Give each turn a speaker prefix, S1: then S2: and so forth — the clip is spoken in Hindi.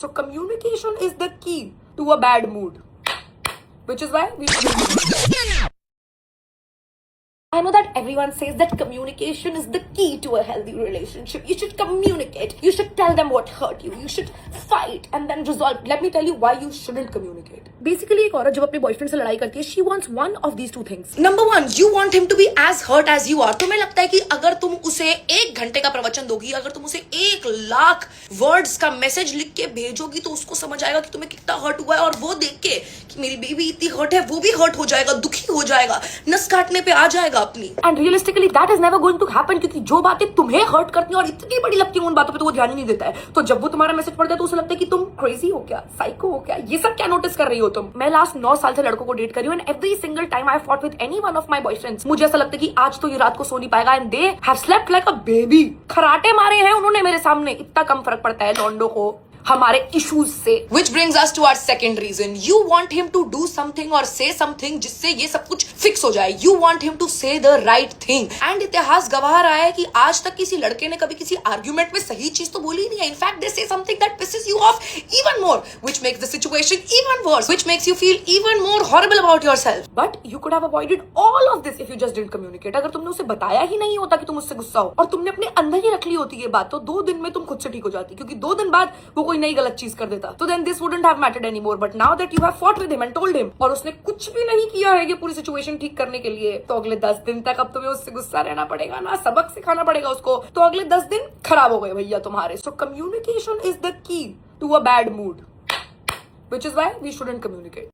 S1: So communication is the key to a bad mood, which is why we should. I know that everyone says that communication is the key to a healthy relationship. You should communicate. You should tell them what hurt you. You should fight and then resolve. Let me tell you why you shouldn't communicate. Basically, एक औरत जब अपने बॉयफ्रेंड से लड़ाई करती है, she wants one of these two things. Number one, you want him to be as hurt as you are. तुम्हें लगता है कि अगर तुम उसे 1 घंटे का प्रवचन दोगी, अगर तुम उसे 1,00,000 वर्ड्स का मैसेज लिख के भेजोगी, तो उसको समझ आएगा कि तुम्हें कितना हर्ट हुआ है, और वो देख के कि मेरी बेबी इतनी हर्ट है, वो भी हर्ट हो जाएगा, दुखी हो जाएगा, नस काटने पे आ जाएगा अपनी. And realistically that is never going to happen, क्योंकि जो बातें तुम्हें हर्ट करती हैं और इतनी बड़ी लगती हैं, उन बातों पे तो वो ध्यान ही नहीं देता है. तो जब वो तुम्हारा मैसेज पढ़ता है तो उसे लगता है कि तुम क्रेजी हो क्या, साइको हो क्या, ये सब क्या नोटिस कर रही हो तुम. मैं लास्ट 9 साल से लड़कों को डेट कर रही हूं, and every single time I fought with any one of my boyfriends, मुझे ऐसा लगता है कि आज तो ये रात को सो नहीं पाएगा, and they have slept like a baby. खराटे मारे हैं उन्होंने मेरे सामने. इतना कम फर्क पड़ता है लॉन्डो को हमारे इश्यूज से. Which brings us to our second reason. You want him to do something or say something जिससे ये सब कुछ फिक्स हो जाए. You want him to say the right thing. And इतिहास गवाह रहा है कि आज तक किसी लड़के ने कभी किसी आर्ग्यूमेंट में सही चीज तो बोली नहीं है. In fact, they say something that pisses you off even more, which makes the situation even worse, which makes you feel even more horrible about yourself. But you could have avoided all of this if you just didn't communicate. अगर तुमने उसे बताया ही नहीं होता कि तुम उससे गुस्सा हो, और तुमने अपने अंदर ही रख ली होती ये बात, तो 2 दिन में तुम खुद से ठीक हो जाती, क्योंकि 2 दिन बाद वो कोई नई गलत चीज कर देता. तो then this wouldn't have mattered anymore. But now that you have fought with him and told him, और उसने कुछ भी नहीं किया है ये पूरी सिचुएशन ठीक करने के लिए, तो अगले 10 दिन तक अब तुम्हें उससे गुस्सा रहना पड़ेगा ना, सबक सिखाना पड़ेगा उसको. तो अगले 10 दिन खराब हो गए भैया तुम्हारे. So communication is the key to a bad mood, which is why we shouldn't communicate.